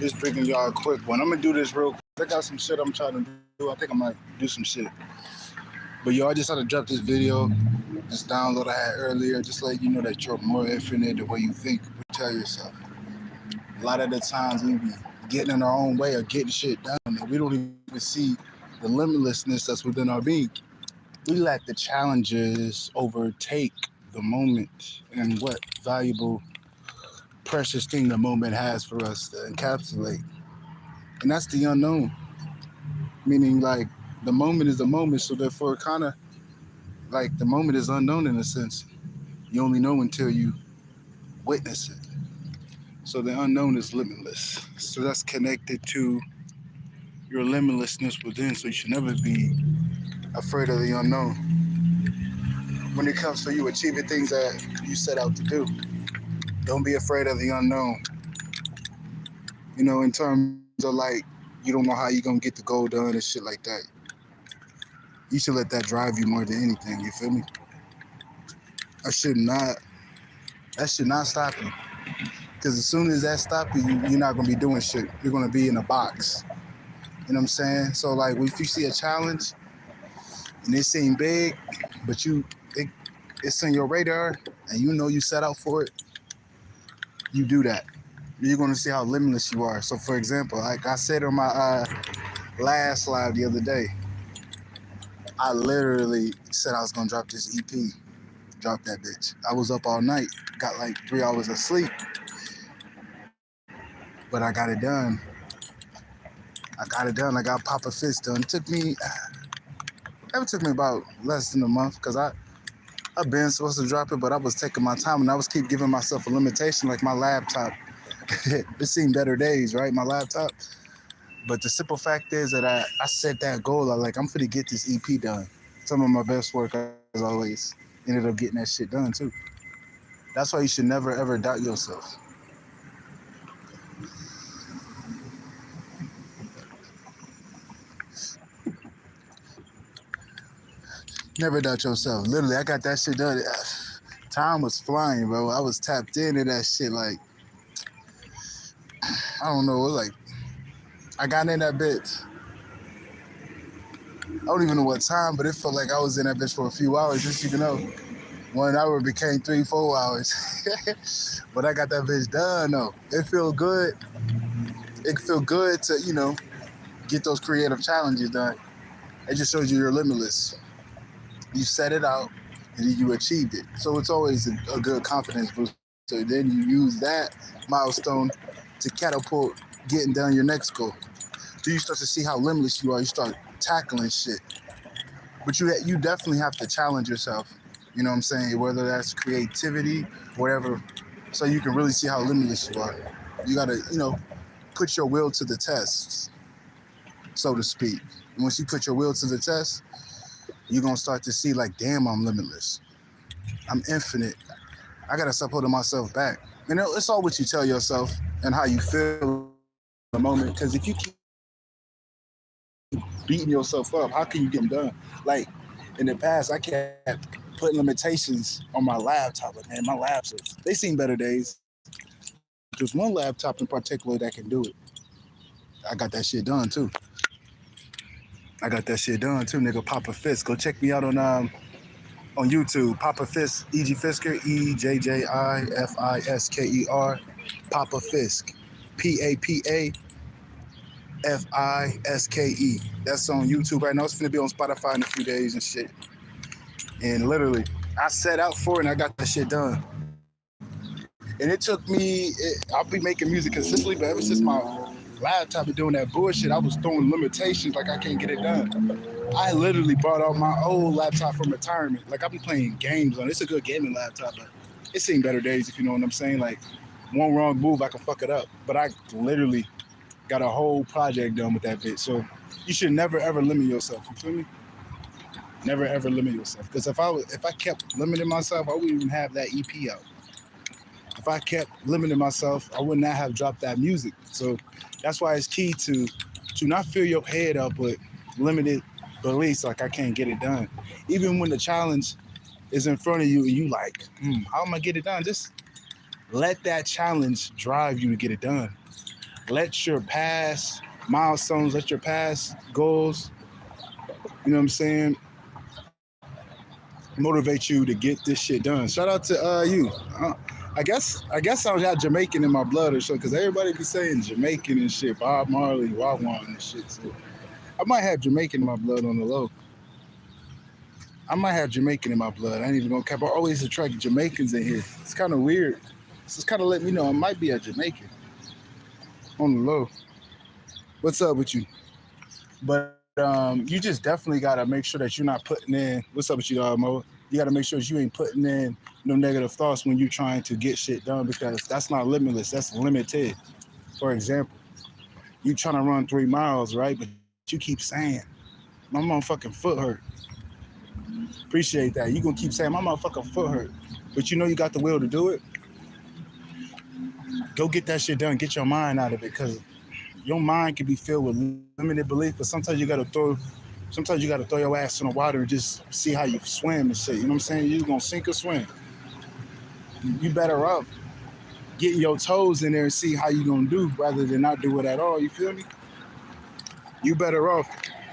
Just bringing y'all a quick one. I'm gonna do this real quick. I got some shit I'm trying to do. I think I might do some shit. But yo, I just had to drop this video. This download I had earlier. Just let you know that you're more infinite the way you think. Tell yourself. A lot of the times we be getting in our own way or getting shit done, and we don't even see the limitlessness that's within our being. We let the challenges overtake the moment and what valuable, precious thing the moment has for us to encapsulate. And that's the unknown. Meaning, like, the moment is the moment, so therefore, kind of like the moment is unknown in a sense. You only know until you witness it. So the unknown is limitless. So that's connected to your limitlessness within. So you should never be afraid of the unknown. When it comes to you achieving things that you set out to do, don't be afraid of the unknown. You know, in terms of like, you don't know how you're going to get the goal done and shit like that. You should let that drive you more than anything, you feel me? That should not stop you. Because as soon as that stops you, you're not going to be doing shit. You're going to be in a box. You know what I'm saying? So like, if you see a challenge and it seems big, but it's in your radar and you know you set out for it, you do that. You're going to see how limitless you are. So for example, like I said on my last live the other day, I literally said I was going to drop this EP. Drop that bitch. I was up all night, got like 3 hours of sleep, but I got it done. I got Papa Fist done. It took me about less than a month because I've been supposed to drop it, but I was taking my time and I was keep giving myself a limitation like my laptop. It seemed better days, right? My laptop. But the simple fact is that I set that goal. I'm finna get this EP done. Some of my best work, as always, ended up getting that shit done too. That's why you should never ever doubt yourself. Never doubt yourself. Literally, I got that shit done. Time was flying, bro. I was tapped into that shit like, I don't know, it was like, I got in that bitch. I don't even know what time, but it felt like I was in that bitch for a few hours, just even though 1 hour became 3-4 hours. But I got that bitch done though. It feel good. It feel good to, get those creative challenges done. It just shows you're limitless. You set it out and then you achieved it. So it's always a good confidence boost. So then you use that milestone to catapult getting done your next goal. So you start to see how limitless you are. You start tackling shit. But you definitely have to challenge yourself. You know what I'm saying? Whether that's creativity, whatever, so you can really see how limitless you are. You gotta, put your will to the test, so to speak. And once you put your will to the test, you're gonna start to see like, damn, I'm limitless. I'm infinite. I gotta stop holding myself back. And it's all what you tell yourself and how you feel in the moment. Because if you keep beating yourself up, how can you get them done? Like in the past, I kept putting limitations on my laptop. Like, man, my laptops, they seen better days. There's one laptop in particular that can do it. I got that shit done too. Nigga. Papa Fist. Go check me out on YouTube. Papa Fist, E.G. Fisker, EJJIFISKER. Papa Fisk, PAPAFISKE. That's on YouTube right now. It's gonna be on Spotify in a few days and shit. And literally, I set out for it and I got that shit done. And it took me, I'll be making music consistently, but ever since my laptop been doing that bullshit, I was throwing limitations like I can't get it done. I literally brought out my old laptop from retirement. Like I be playing games on it. It's a good gaming laptop, but it's seen better days if you know what I'm saying. Like one wrong move, I can fuck it up. But I literally got a whole project done with that bitch. So you should never ever limit yourself. You feel me? Never ever limit yourself. Because if I kept limiting myself, I wouldn't even have that EP out. If I kept limiting myself, I would not have dropped that music. So that's why it's key to not fill your head up with limited beliefs like I can't get it done. Even when the challenge is in front of you and you like, how am I get it done? Just let that challenge drive you to get it done. let your past milestones, let your past goals, you know what I'm saying, motivate you to get this shit done. Shout out to you. I guess I got Jamaican in my blood or so, because everybody be saying Jamaican and shit, Bob Marley, Wagwan and shit. So I might have Jamaican in my blood on the low. I might have Jamaican in my blood. I ain't even gonna cap. I always attract Jamaicans in here. It's kind of weird. So it's kind of letting me know I might be a Jamaican on the low. What's up with you? But you just definitely gotta make sure that you're not putting in. What's up with you, dog, Mo? You gotta make sure that you ain't putting in no negative thoughts when you're trying to get shit done, because that's not limitless. That's limited. For example, you trying to run 3 miles, right? But you keep saying, "My motherfucking foot hurt." Appreciate that. You gonna keep saying, "My motherfucking foot hurt," but you know you got the will to do it. Go get that shit done. Get your mind out of it, because your mind can be filled with limited belief. But sometimes you gotta throw your ass in the water and just see how you swim and shit. You know what I'm saying? You gonna sink or swim. You better off getting your toes in there and see how you gonna do, rather than not do it at all. You feel me? You better off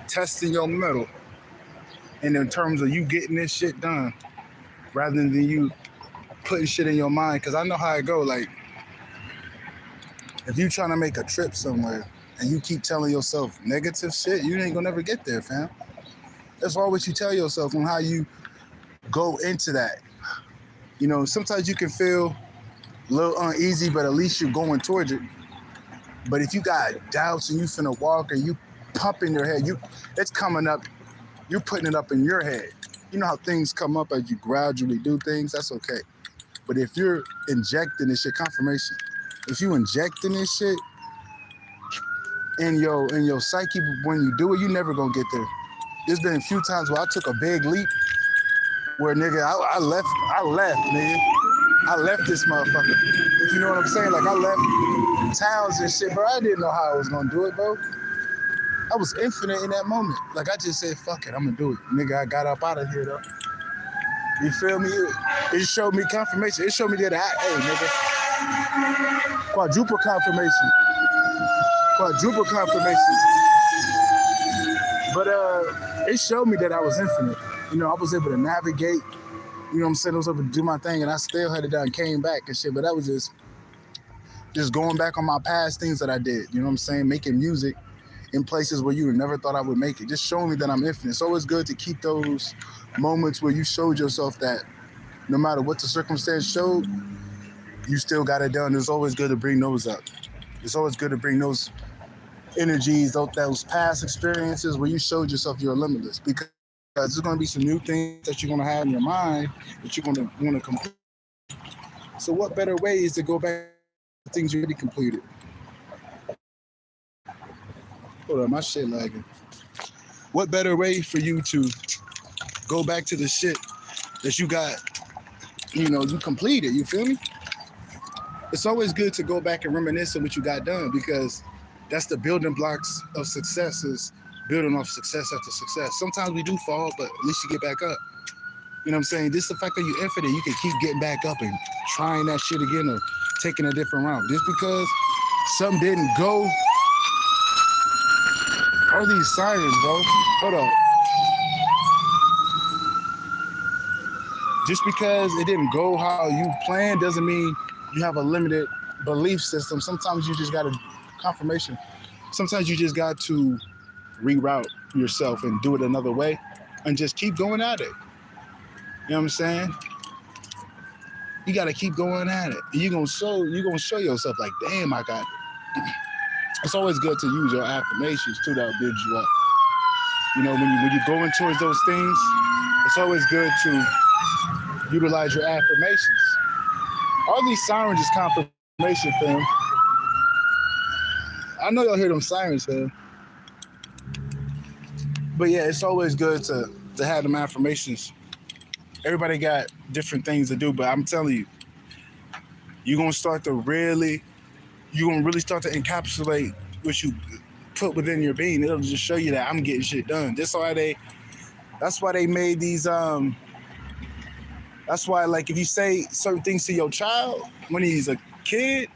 testing your metal, and in terms of you getting this shit done, rather than you putting shit in your mind. Because I know how it go. Like, if you trying to make a trip somewhere and you keep telling yourself negative shit, you ain't gonna never get there, fam. That's all what you tell yourself on how you go into that. You know, sometimes you can feel a little uneasy, but at least you're going towards it. But if you got doubts and you finna walk, and you pumping your head, it's coming up, you're putting it up in your head. You know how things come up as you gradually do things? That's okay. But if you're injecting this shit, confirmation, if you injecting this shit in your psyche when you do it, you never gonna get there. There's been a few times where I took a big leap where, nigga, I left, nigga. I left this motherfucker. If you know what I'm saying? Like, I left towns and shit, bro. I didn't know how I was gonna do it, bro. I was infinite in that moment. Like, I just said, fuck it, I'm gonna do it. Nigga, I got up out of here, though. You feel me? It showed me confirmation. It showed me that hey, nigga, quadruple confirmation. Quadruple confirmation. But it showed me that I was infinite. You know, I was able to navigate. You know what I'm saying? I was able to do my thing, and I still had it done, came back and shit. But that was just going back on my past things that I did. You know what I'm saying? Making music in places where you never thought I would make it. Just showing me that I'm infinite. It's always good to keep those moments where you showed yourself that no matter what the circumstance showed, you still got it done. It's always good to bring those up. It's always good to bring those energies, those past experiences where you showed yourself you're limitless, because there's going to be some new things that you're going to have in your mind that you're going to want to complete. So what better way is to go back to things you already completed? Hold on, my shit lagging. What better way for you to go back to the shit that you got, you completed, you feel me? It's always good to go back and reminisce on what you got done, because that's the building blocks of success, is building off success after success. Sometimes we do fall, but at least you get back up. You know what I'm saying? This is the fact that you're infinite. You can keep getting back up and trying that shit again, or taking a different route. Just because something didn't go. All these sirens, bro. Hold on. Just because it didn't go how you planned doesn't mean you have a limited belief system. Sometimes you just got to confirmation. Sometimes you just got to reroute yourself and do it another way, and just keep going at it. You know what I'm saying? You got to keep going at it. You're gonna show yourself like, damn, I got it. It's always good to use your affirmations too. That'll build you up. You know, when you're going towards those things, it's always good to utilize your affirmations. All these sirens is confirmation, fam. I know y'all hear them sirens, fam. But yeah, it's always good to have them affirmations. Everybody got different things to do, but I'm telling you, you're gonna really start to encapsulate what you put within your being. It'll just show you that I'm getting shit done. That's why they made these that's why, like, if you say certain things to your child when he's a kid,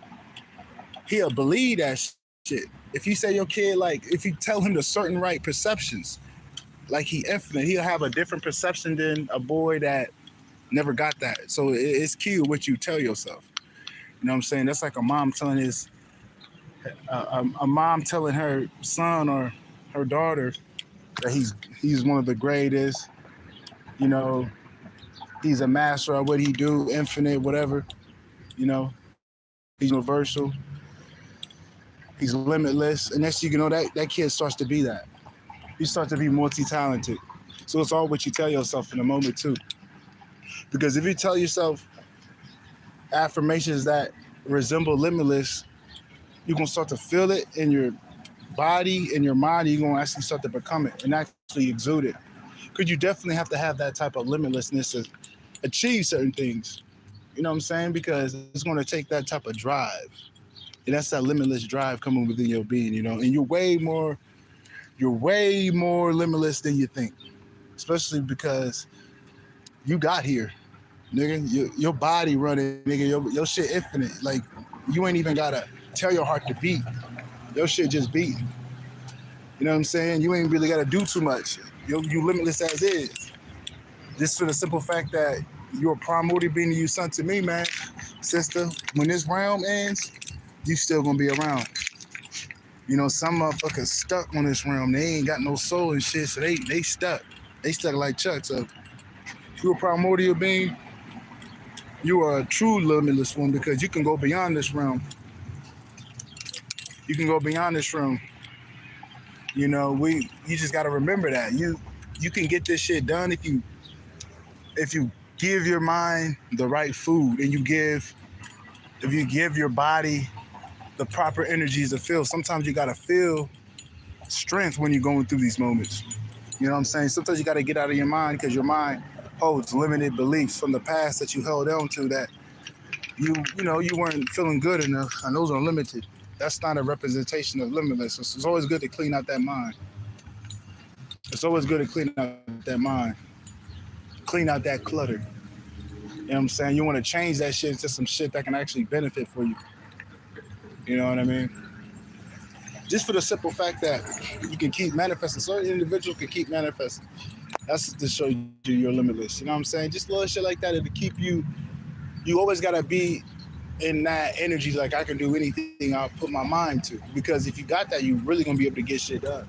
he'll believe that shit. shit. If you say your kid, like, if you tell him the certain right perceptions, like he infinite, he'll have a different perception than a boy that never got that. So it's key what you tell yourself. You know what I'm saying? That's like a mom telling a mom telling her son or her daughter that he's one of the greatest. You know, he's a master at what he do, infinite, whatever. You know, he's universal. He's limitless, and next you know that kid starts to be that. He starts to be multi-talented. So it's all what you tell yourself in the moment too. Because if you tell yourself affirmations that resemble limitless, you're gonna start to feel it in your body, in your mind. You're gonna actually start to become it and actually exude it. Because you definitely have to have that type of limitlessness to achieve certain things. You know what I'm saying? Because it's gonna take that type of drive. And that's that limitless drive coming within your being, you know. And you're way more limitless than you think. Especially because you got here, nigga. Your body running, nigga. Your shit infinite. Like, you ain't even gotta tell your heart to beat. Your shit just beating. You know what I'm saying? You ain't really gotta do too much. You limitless as is. Just for the simple fact that you're a primordial being to you, son, to me, man. Sister, when this realm ends, you still gonna be around. You know, some motherfuckers stuck on this realm. They ain't got no soul and shit, so they stuck. They stuck like Chuck. So if you're a primordial being, you are a true limitless one because you can go beyond this realm. You can go beyond this realm. You know, you just gotta remember that. You can get this shit done if you give your mind the right food and if you give your body the proper energies to feel. Sometimes you gotta feel strength when you're going through these moments. You know what I'm saying? Sometimes you gotta get out of your mind because your mind holds limited beliefs from the past that you held on to that you weren't feeling good enough, and those are limited. That's not a representation of limitless. It's always good to clean out that mind. It's always good to clean out that mind. Clean out that clutter. You know what I'm saying? You want to change that shit into some shit that can actually benefit for you. You know what I mean? Just for the simple fact that you can keep manifesting. Certain individuals can keep manifesting. That's to show you you're limitless. You know what I'm saying? Just little shit like that to keep you. You always gotta be in that energy. Like, I can do anything I'll put my mind to. Because if you got that, you're really gonna be able to get shit done.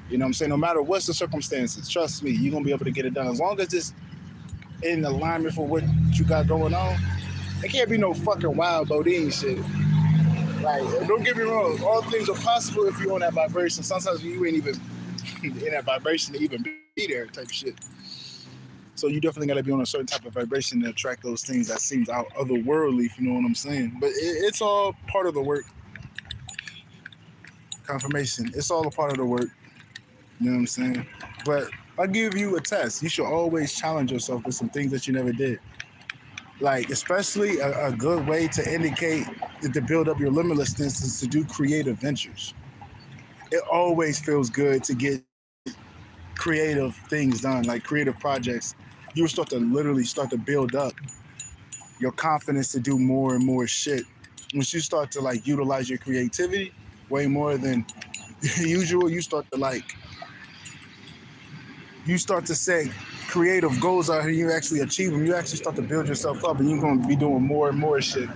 You know what I'm saying? No matter what's the circumstances, trust me, you're gonna be able to get it done as long as it's in alignment for what you got going on. It can't be no fucking wild Bodine shit. Like, don't get me wrong, all things are possible if you're on that vibration. Sometimes you ain't even in that vibration to even be there, type shit. So you definitely got to be on a certain type of vibration to attract those things that seems out otherworldly, if you know what I'm saying. But it's all part of the work. Confirmation. It's all a part of the work. You know what I'm saying? But I'll give you a test. You should always challenge yourself with some things that you never did. Like, especially a good way to indicate to build up your limitlessness is to do creative ventures. It always feels good to get creative things done, like creative projects. You will start to build up your confidence to do more and more shit. Once you start to like utilize your creativity way more than usual, you start to set creative goals out here, you actually achieve them. You actually start to build yourself up, and you're going to be doing more and more shit.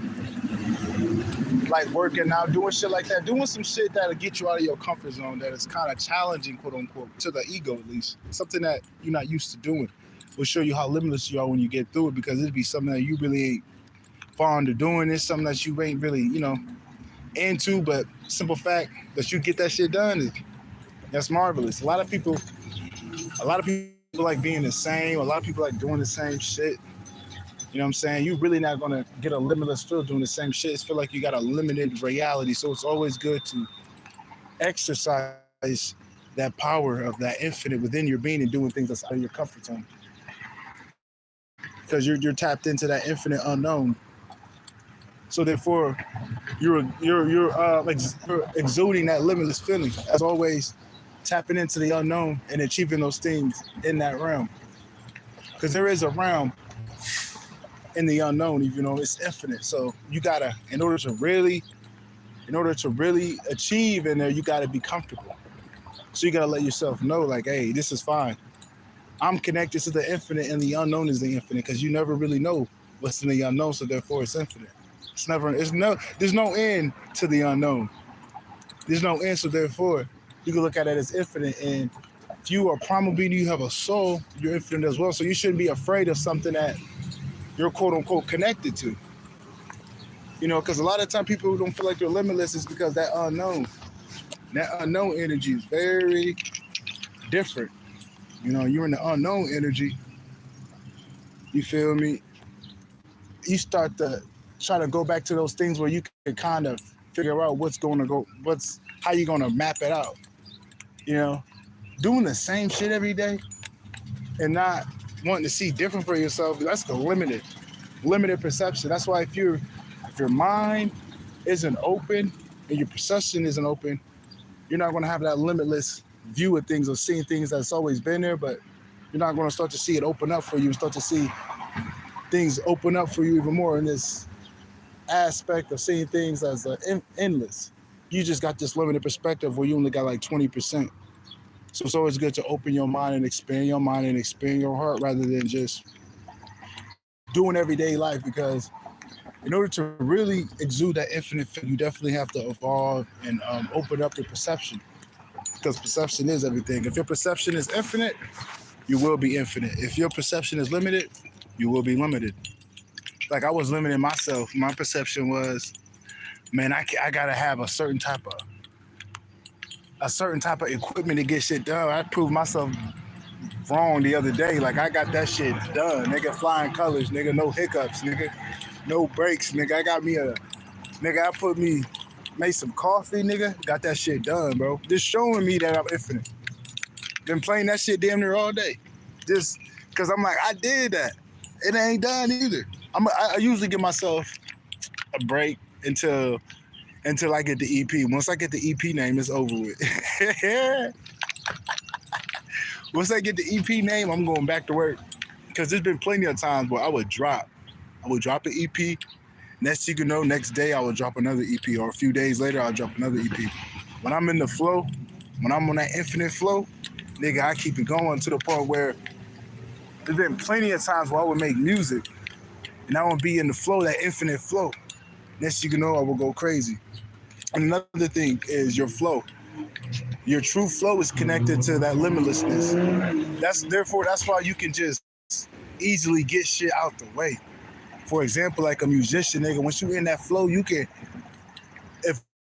Like working out, doing shit like that, doing some shit that'll get you out of your comfort zone that is kind of challenging, quote unquote, to the ego at least. Something that you're not used to doing will show you how limitless you are when you get through it, because it'd be something that you really ain't fond of doing. It's something that you ain't really, into, but simple fact that you get that shit done, that's marvelous. A lot of people like being the same. A lot of people like doing the same shit. You know what I'm saying? You really not gonna get a limitless feel doing the same shit. It's feel like you got a limited reality. So it's always good to exercise that power of that infinite within your being and doing things that's out of your comfort zone. Because you're tapped into that infinite unknown. So therefore, you're exuding that limitless feeling. As always, tapping into the unknown and achieving those things in that realm. Because there is a realm in the unknown, even though it's infinite. So you gotta, in order to really In order to really achieve in there, you got to be comfortable. So you got to let yourself know, like, hey, this is fine. I'm connected to the infinite, and the unknown is the infinite, because you never really know what's in the unknown, so therefore it's infinite. There's no end to the unknown. There's no end, so therefore you can look at it as infinite. And if you are primal being, you have a soul, you're infinite as well. So you shouldn't be afraid of something that you're quote unquote connected to. Because a lot of time people who don't feel like they're limitless is because that unknown energy is very different. You're in the unknown energy. You feel me? You start to try to go back to those things where you can kind of figure out how you're going to map it out. Doing the same shit every day and not wanting to see different for yourself, that's the limited perception. That's why if your mind isn't open and your perception isn't open, you're not going to have that limitless view of things or seeing things that's always been there, but you're not going to start to see it open up for you and start to see things open up for you even more in this aspect of seeing things as endless. You just got this limited perspective where you only got like 20%. So it's always good to open your mind and expand your mind and expand your heart rather than just doing everyday life, because in order to really exude that infinite feel, you definitely have to evolve and open up your perception, because perception is everything. If your perception is infinite, you will be infinite. If your perception is limited, you will be limited. Like I was limiting myself. My perception was, man, I gotta have a certain type of equipment to get shit done. I proved myself wrong the other day. Like I got that shit done, nigga. Flying colors, nigga. No hiccups, nigga. No breaks, nigga. I made some coffee, nigga. Got that shit done, bro. Just showing me that I'm infinite. Been playing that shit damn near all day. Just because I'm like, I did that. It ain't done either. I usually give myself a break until I get the EP. Once I get the EP name, it's over with. Once I get the EP name, I'm going back to work. Because there's been plenty of times where I would drop an EP. Next thing you know, next day I would drop another EP, or a few days later I'll drop another EP. When I'm in the flow, when I'm on that infinite flow, nigga, I keep it going to the point where there's been plenty of times where I would make music and I would be in the flow, that infinite flow. Next thing you know, I will go crazy. And another thing is your flow. Your true flow is connected to that limitlessness. That's why you can just easily get shit out the way. For example, like a musician, nigga, once you in that flow, if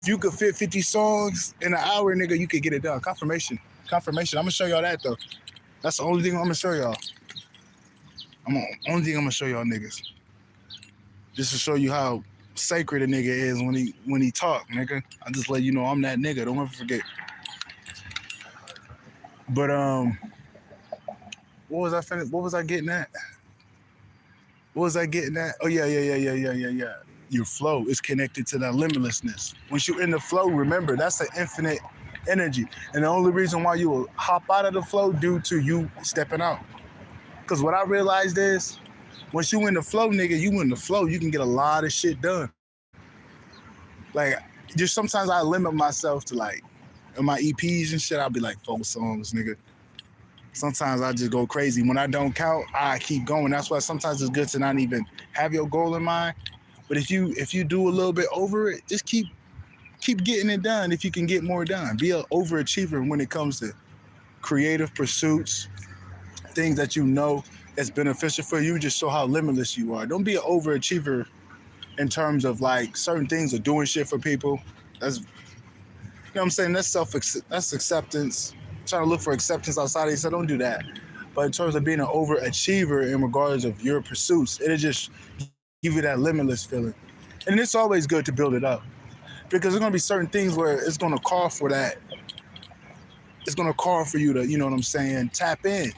you could fit 50 songs in an hour, nigga, you could get it done. Confirmation. I'm gonna show y'all that though. That's the only thing I'm gonna show y'all. Only thing I'm gonna show y'all niggas. Just to show you how sacred a nigga is when he talk, nigga. I just let you know I'm that nigga. Don't ever forget. But what was I getting at? Oh yeah. Your flow is connected to that limitlessness. Once you're in the flow, remember that's an infinite energy, and the only reason why you will hop out of the flow due to you stepping out. Because what I realized is, once you in the flow, nigga, you can get a lot of shit done. Like, just sometimes I limit myself to like, in my EPs and shit, I'll be like 4 songs, nigga. Sometimes I just go crazy. When I don't count, I keep going. That's why sometimes it's good to not even have your goal in mind. But if you do a little bit over it, just keep getting it done if you can get more done. Be an overachiever when it comes to creative pursuits, things that you know that's beneficial for you. Just show how limitless you are. Don't be an overachiever in terms of like certain things or doing shit for people. That's, you know what I'm saying? That's acceptance. Trying to look for acceptance outside of you, so don't do that. But in terms of being an overachiever in regards of your pursuits, it'll just give you that limitless feeling. And it's always good to build it up, because there's gonna be certain things where it's gonna call for that. It's gonna call for you to, you know what I'm saying, tap in.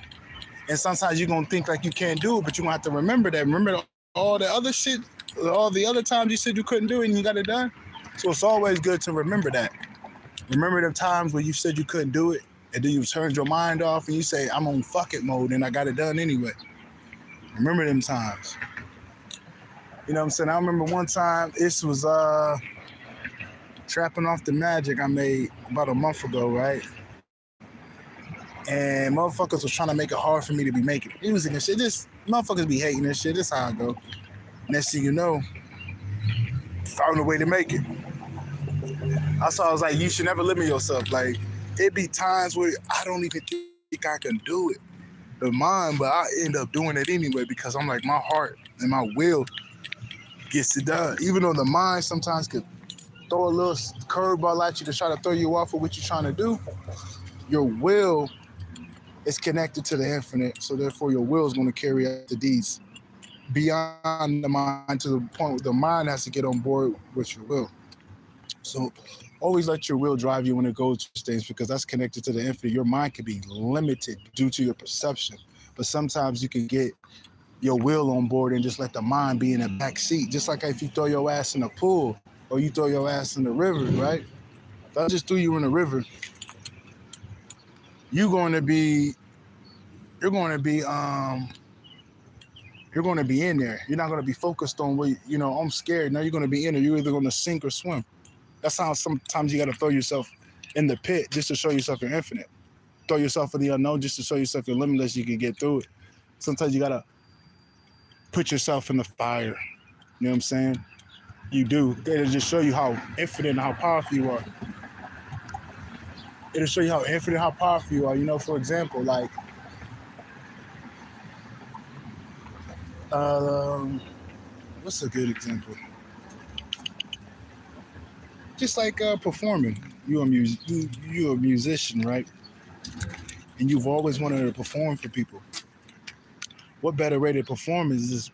And sometimes you're gonna think like you can't do it, but you're gonna have to remember that. Remember all the other shit, all the other times you said you couldn't do it and you got it done. So it's always good to remember that. Remember the times where you said you couldn't do it, and then you turned your mind off and you say, I'm on fuck it mode and I got it done anyway. Remember them times. You know what I'm saying? I remember one time, this was trapping off the magic I made about a month ago, right? And motherfuckers was trying to make it hard for me to be making music and shit. This motherfuckers be hating this shit. This how I go. Next thing you know, found a way to make it. That's why I was like, you should never limit yourself. Like, it be times where I don't even think I can do it. The mind, but I end up doing it anyway because I'm like, my heart and my will gets it done. Even though the mind sometimes could throw a little curveball at you to try to throw you off of what you're trying to do, your will is connected to the infinite. So therefore, your will is going to carry out the deeds beyond the mind to the point where the mind has to get on board with your will. So always let your will drive you when it goes to things because that's connected to the infinite. Your mind can be limited due to your perception, but sometimes you can get your will on board and just let the mind be in the back seat. Just like if you throw your ass in a pool or you throw your ass in the river, right? If I just threw you in the river, you're going to be in there. You're not going to be focused on what, I'm scared. Now you're going to be in there. You're either going to sink or swim. That's how sometimes you got to throw yourself in the pit just to show yourself you're infinite. Throw yourself in the unknown just to show yourself you're limitless. You can get through it. Sometimes you got to put yourself in the fire. You know what I'm saying? You do. It'll just show you how infinite and how powerful you are. It'll show you how infinite, how powerful you are. For example, like, what's a good example? Just like performing. You're a musician, right? And you've always wanted to perform for people. What better way to perform is just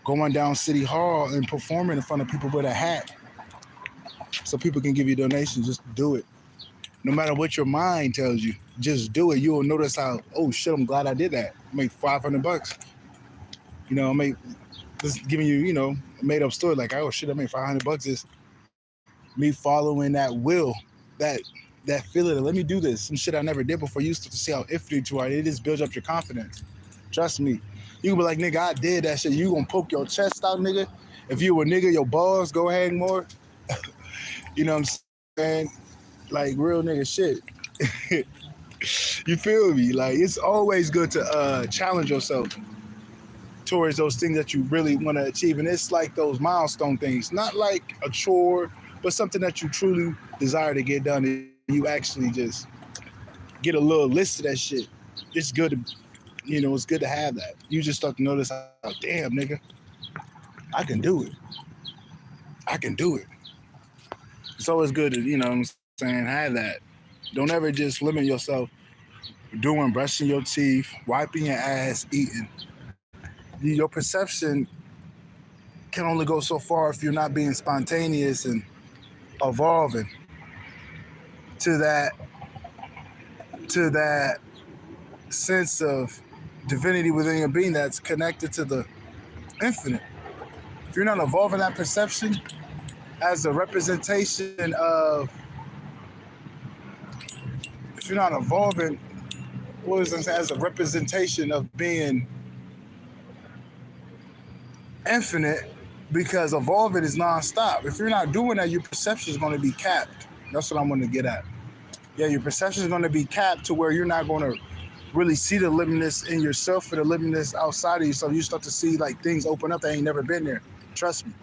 going down City Hall and performing in front of people with a hat so people can give you donations. Just do it. No matter what your mind tells you, just do it. You will notice how, oh shit, I'm glad I did that. I made $500. I made, just giving you, a made up story like, oh shit, I made $500. Is me following that will, that feeling of, let me do this. Some shit I never did before. You start to see how infinite you are. It just builds up your confidence. Trust me. You can be like, nigga, I did that shit. You gonna poke your chest out, nigga. If you a nigga, your balls go hang more. You know what I'm saying? Like real nigga shit. You feel me? Like it's always good to challenge yourself towards those things that you really want to achieve. And it's like those milestone things, not like a chore, but something that you truly desire to get done. And you actually just get a little list of that shit. It's good to, it's good to have that. You just start to notice, how, damn, nigga, I can do it. I can do it. It's always good to, have that. Don't ever just limit yourself doing, brushing your teeth, wiping your ass, eating. Your perception can only go so far if you're not being spontaneous and evolving to that sense of divinity within your being that's connected to the infinite. If you're not evolving that perception as a representation of, if you're not evolving, as a representation of being infinite, because evolving is nonstop. If you're not doing that, your perception is going to be capped. That's what I'm going to get at. Yeah, your perception is going to be capped to where you're not going to really see the limitless in yourself or the limitless outside of you. So you start to see like things open up that ain't never been there. Trust me.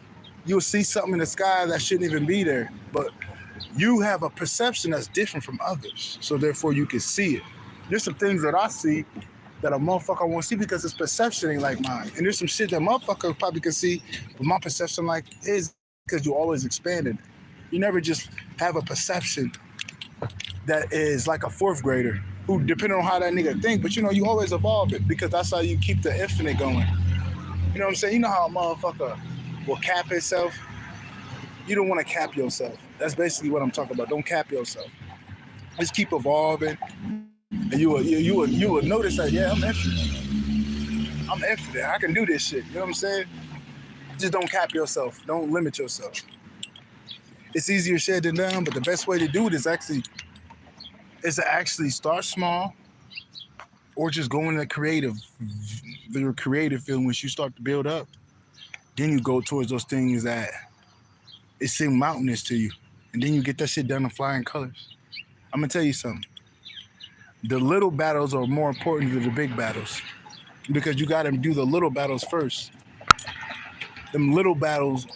You'll see something in the sky that shouldn't even be there, but you have a perception that's different from others. So therefore you can see it. There's some things that I see that a motherfucker won't see because his perception ain't like mine. And there's some shit that motherfucker probably can see, but my perception like his, because you always expanded. You never just have a perception that is like a fourth grader who, depending on how that nigga think, but you always evolve it because that's how you keep the infinite going. You know what I'm saying? You know how a motherfucker will cap itself? You don't want to cap yourself. That's basically what I'm talking about. Don't cap yourself. Just keep evolving. And you will notice that, yeah, I'm infinite. I'm infinite. I can do this shit. You know what I'm saying? Just don't cap yourself. Don't limit yourself. It's easier said than done, but the best way to do it is to actually start small, or just go in the creative field. Once you start to build up, then you go towards those things that it seem mountainous to you. and then you get that shit done in flying colors. I'm gonna tell you something. The little battles are more important than the big battles because you got to do the little battles first. Them little battles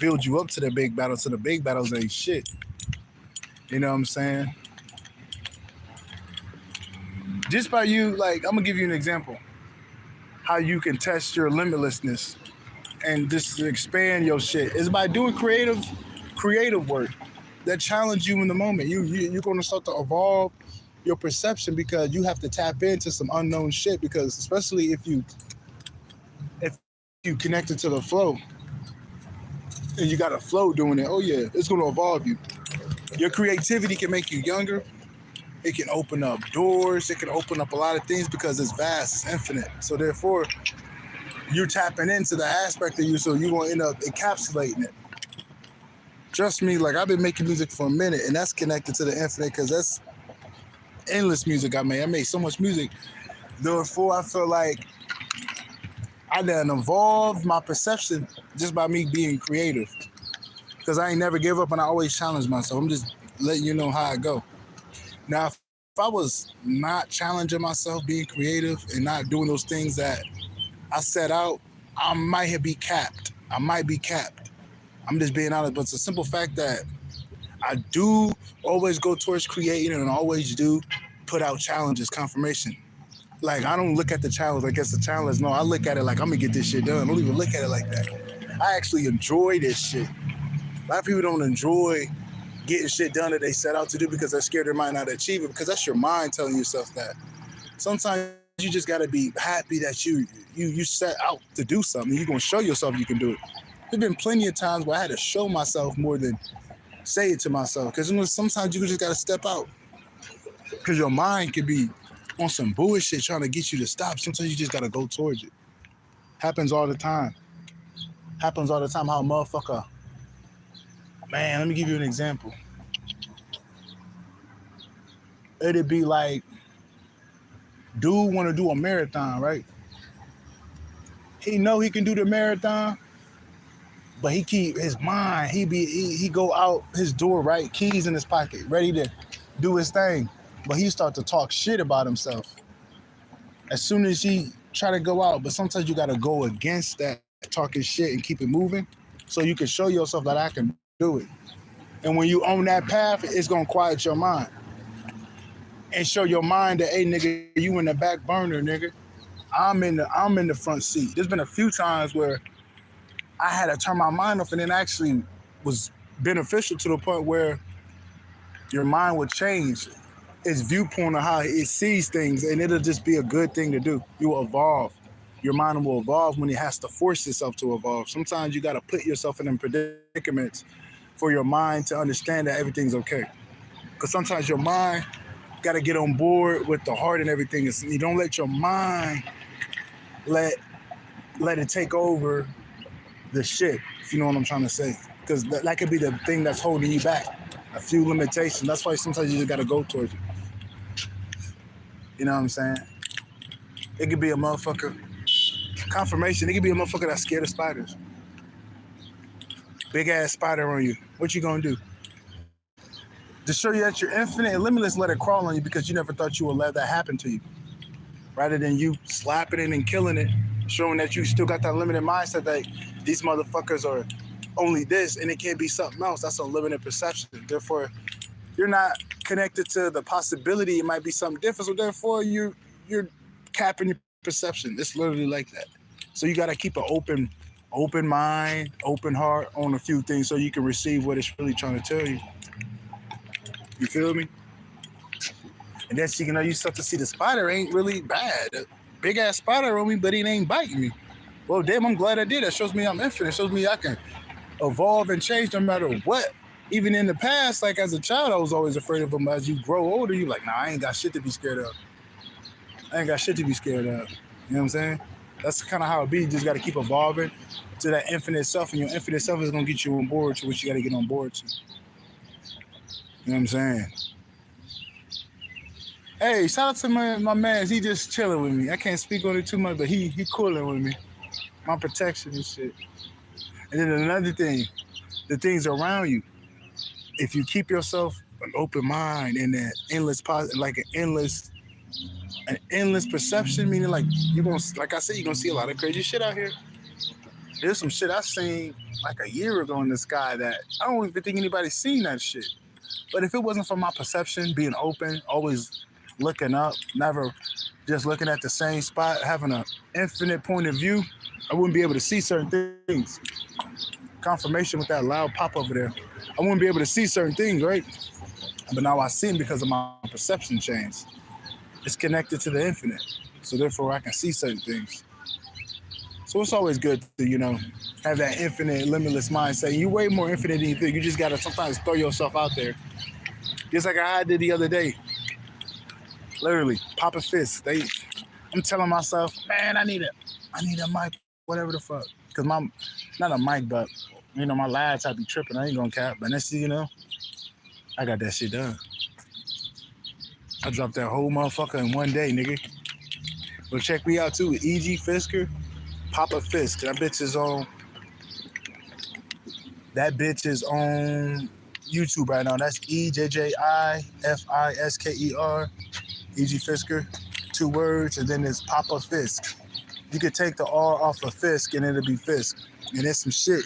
build you up to the big battles, so the big battles ain't shit. You know what I'm saying? Just by you, like, I'm gonna give you an example how you can test your limitlessness and just expand your shit is by doing creative work that challenge you in the moment. You're gonna start to evolve your perception because you have to tap into some unknown shit. Because especially if you connected to the flow and you got a flow doing it, oh yeah, it's gonna evolve you. Your creativity can make you younger. It can open up doors. It can open up a lot of things because it's vast, it's infinite. So therefore, you're tapping into the aspect of you, so you're gonna end up encapsulating it. Trust me, like I've been making music for a minute, and that's connected to the infinite because that's endless music I made. I made so much music. Therefore, I feel like I done evolved my perception just by me being creative. Because I ain't never give up and I always challenge myself. I'm just letting you know how I go. Now, if I was not challenging myself, being creative, and not doing those things that I set out, I might be capped. I might be capped. I'm just being honest. But it's a simple fact that I do always go towards creating and always do put out challenges, confirmation. Like, I don't look at the challenge like it's a challenge. No, I look at it like I'm going to get this shit done. I don't even look at it like that. I actually enjoy this shit. A lot of people don't enjoy getting shit done that they set out to do because they're scared they might not achieve it, because that's your mind telling yourself that. Sometimes you just got to be happy that you set out to do something. You're going to show yourself you can do it. There's been plenty of times where I had to show myself more than say it to myself, because sometimes you just got to step out because your mind could be on some bullshit trying to get you to stop. Sometimes you just got to go towards it. Happens all the time. Happens all the time how a motherfucker. Man, let me give you an example. It'd be like, dude want to do a marathon, right? He know he can do the marathon, but he keep his mind. He go out his door, right? Keys in his pocket, ready to do his thing. But he start to talk shit about himself as soon as he try to go out. But sometimes you got to go against that talking shit and keep it moving, so you can show yourself that I can do it. And when you own that path, it's gonna quiet your mind and show your mind that, hey nigga, you in the back burner, nigga. I'm in the front seat. There's been a few times where I had to turn my mind off, and it actually was beneficial to the point where your mind would change its viewpoint of how it sees things, and it'll just be a good thing to do. You will evolve. Your mind will evolve when it has to force itself to evolve. Sometimes you got to put yourself in them predicaments for your mind to understand that everything's okay. Because sometimes your mind got to get on board with the heart and everything. You don't let your mind let it take over the shit, if you know what I'm trying to say. Because that could be the thing that's holding you back. A few limitations. That's why sometimes you just got to go towards it. You know what I'm saying? It could be a motherfucker. Confirmation. It could be a motherfucker that's scared of spiders. Big ass spider on you. What you gonna do? To show you that you're infinite and limitless, let it crawl on you because you never thought you would let that happen to you. Rather than you slapping it and killing it, showing that you still got that limited mindset that these motherfuckers are only this and it can't be something else. That's a limited perception. Therefore, you're not connected to the possibility it might be something different. So therefore, you're capping your perception. It's literally like that. So you got to keep an open mind, open heart on a few things so you can receive what it's really trying to tell you. You feel me? And then you start to see the spider ain't really bad. A big ass spider on me, but it ain't biting me. Well, damn, I'm glad I did. That shows me I'm infinite. It shows me I can evolve and change no matter what. Even in the past, like as a child, I was always afraid of them. As you grow older, you like, nah, I ain't got shit to be scared of. I ain't got shit to be scared of. You know what I'm saying? That's kind of how it be. You just got to keep evolving to that infinite self, and your infinite self is going to get you on board to what you got to get on board to. You know what I'm saying? Hey, shout out to my man. He just chilling with me. I can't speak on it too much, but he cooling with me. My protection and shit. And then another thing, the things around you. if you keep yourself an open mind and that like an endless perception, meaning like you're gonna, like I said, you're gonna see a lot of crazy shit out here. There's some shit I seen like a year ago in the sky that I don't even think anybody's seen that shit. But if it wasn't for my perception, being open, always looking up, never just looking at the same spot, having an infinite point of view, I wouldn't be able to see certain things. Confirmation with that loud pop over there. I wouldn't be able to see certain things, right? But now I see them because of my perception change. It's connected to the infinite. So therefore I can see certain things. So it's always good to, have that infinite, limitless mindset. You're way more infinite than you think. You just gotta sometimes throw yourself out there. Just like I did the other day. Literally, pop a fist. I'm telling myself, man, I need a mic, whatever the fuck. Cause not a mic, but my lads I be tripping. I ain't gonna cap. But next thing you know, I got that shit done. I dropped that whole motherfucker in one day, nigga. But check me out too, E.G. Fisker, Papa Fisk. That bitch is on YouTube right now. That's EJJIFISKER, E.G. Fisker, 2 words, and then it's Papa Fisk. You could take the R off of Fisk and it'll be Fisk. And it's some shit.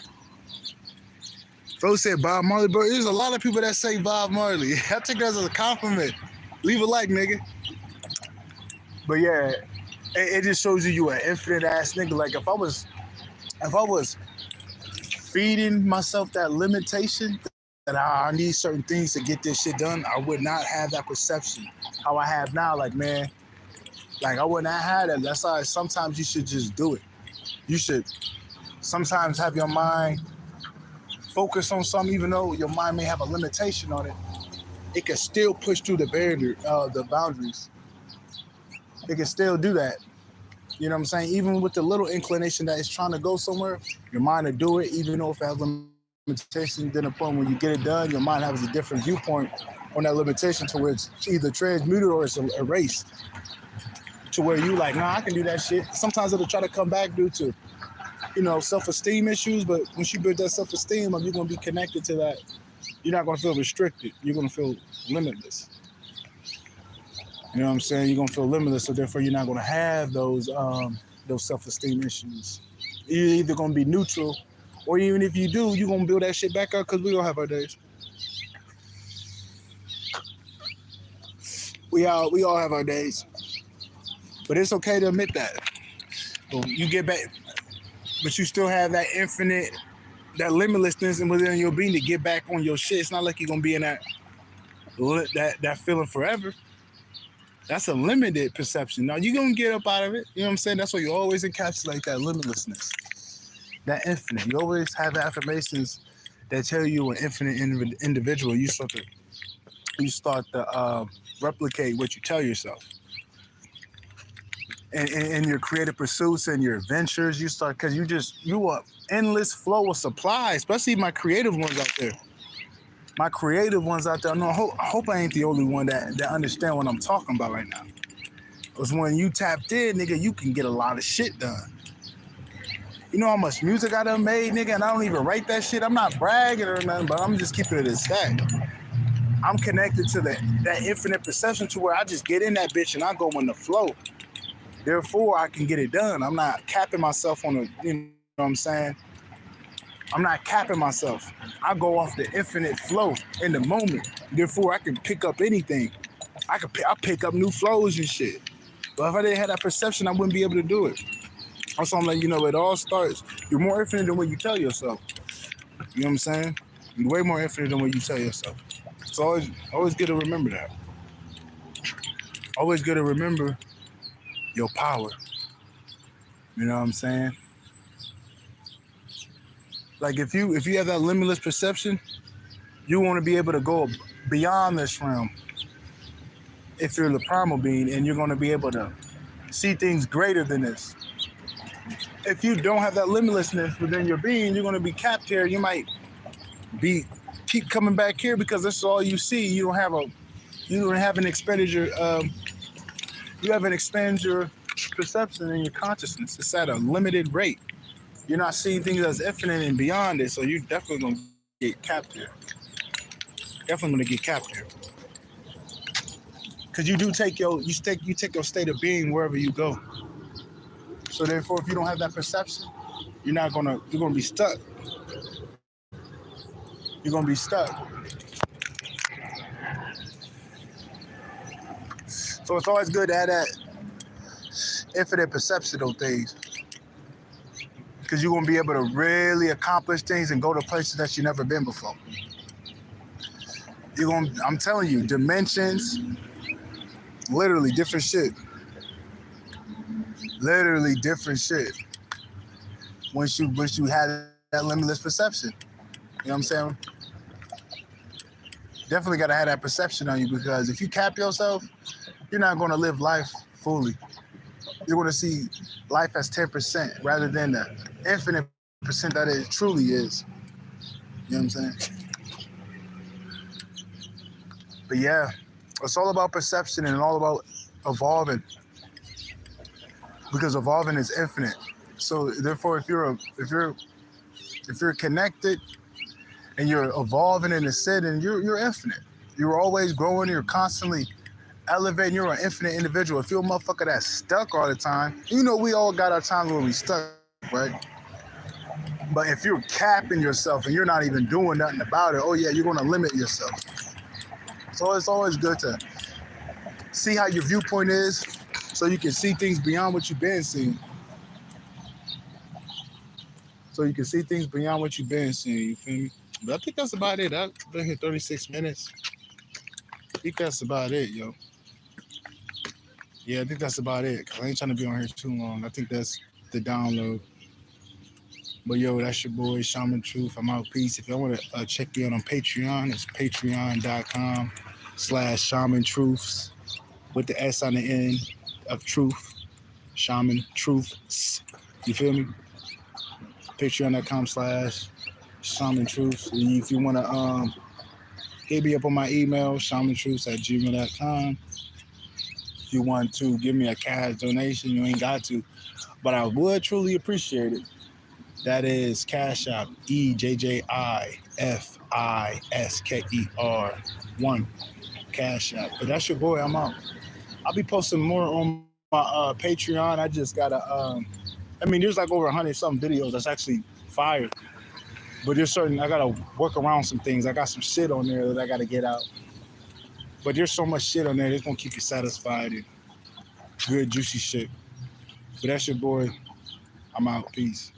Folks said Bob Marley, bro. There's a lot of people that say Bob Marley. I take that as a compliment. Leave a like, nigga. But yeah, it just shows you an infinite ass nigga. Like if I was feeding myself that limitation that I need certain things to get this shit done, I would not have that perception how I have now. Like, man, like I would not have that. That's why sometimes you should just do it. You should sometimes have your mind focus on something, even though your mind may have a limitation on it. It can still push through the boundaries. It can still do that. You know what I'm saying? Even with the little inclination that it's trying to go somewhere, your mind will do it, even though if it has limitations. Then a point when you get it done, your mind has a different viewpoint on that limitation to where it's either transmuted or it's erased. To where you like, nah, I can do that shit. Sometimes it'll try to come back due to, self-esteem issues, but once you build that self-esteem up, you're going to be connected to that. You're not going to feel restricted. You're going to feel limitless. You know what I'm saying? You're going to feel limitless, so therefore you're not going to have those self-esteem issues. You're either going to be neutral, or even if you do, you're going to build that shit back up because we're going to have our days. We all have our days. But it's okay to admit that. But you get back, but you still have that infinite, that limitlessness within your being to get back on your shit. It's not like you're going to be in that feeling forever. That's a limited perception. Now, you're going to get up out of it. You know what I'm saying? That's why you always encapsulate that limitlessness, that infinite. You always have affirmations that tell you an infinite individual. You start to replicate what you tell yourself. In your creative pursuits and your adventures, you start, because you want endless flow of supply, especially my creative ones out there. I hope I ain't the only one that understand what I'm talking about right now. Because when you tapped in, nigga, you can get a lot of shit done. You know how much music I done made, nigga, and I don't even write that shit. I'm not bragging or nothing, but I'm just keeping it a stack. I'm connected to that infinite perception to where I just get in that bitch and I go in the flow. Therefore, I can get it done. I'm not capping myself on you know what I'm saying? I'm not capping myself. I go off the infinite flow in the moment. Therefore, I can pick up anything. I pick up new flows and shit. But if I didn't have that perception, I wouldn't be able to do it. Also, I'm letting you know, it all starts. You're more infinite than what you tell yourself. You know what I'm saying? You're way more infinite than what you tell yourself. It's always good to remember that. Always good to remember your power. You know what I'm saying? Like if you have that limitless perception, you want to be able to go beyond this realm. If you're the primal being, and you're going to be able to see things greater than this. If you don't have that limitlessness within your being, you're going to be capped here. You might keep coming back here because that's all you see. You don't have an expenditure. You haven't expanded your perception and your consciousness. It's at a limited rate. You're not seeing things as infinite and beyond it, so you're definitely going to get capped here. Definitely gonna get capped here. Cause you do take your state of being wherever you go. So therefore, if you don't have that perception, you're gonna be stuck. You're gonna be stuck. So it's always good to have that infinite perception of things. Because you're gonna be able to really accomplish things and go to places that you've never been before. I'm telling you, dimensions, literally different shit. Literally different shit. Once you have that limitless perception. You know what I'm saying? Definitely gotta have that perception on you, because if you cap yourself, you're not gonna live life fully. You're gonna see life as 10% rather than the infinite percent that it truly is. You know what I'm saying? But yeah, it's all about perception and all about evolving, because evolving is infinite. So therefore, if you're connected and you're evolving in the setting, you're infinite. You're always growing. You're constantly elevating. You're an infinite individual. If you're a motherfucker that's stuck all the time, you know we all got our times where we stuck, right? But if you're capping yourself and you're not even doing nothing about it, oh yeah, you're gonna limit yourself. So it's always good to see how your viewpoint is, so you can see things beyond what you've been seeing. You feel me? But I think that's about it. I've been here 36 minutes. I think that's about it, yo. Yeah, I think that's about it. Cause I ain't trying to be on here too long. I think that's the download. But yo, that's your boy, Shaman Truth. I'm out. Peace. If y'all want to check me out on Patreon, it's patreon.com/Shaman Truths with the S on the end of truth. Shaman Truths. You feel me? Patreon.com/Shaman Truths. If you want to hit me up on my email, shamantruths@gmail.com. If you want to give me a cash donation, you ain't got to, but I would truly appreciate it. That is Cash App, EJJIFISKER1, Cash App. But that's your boy, I'm out. I'll be posting more on my Patreon. I just gotta, there's like over 100 something videos that's actually fire. But there's I gotta work around some things. I got some shit on there that I gotta get out. But there's so much shit on there that's gonna keep you satisfied and good, juicy shit. But that's your boy. I'm out. Peace.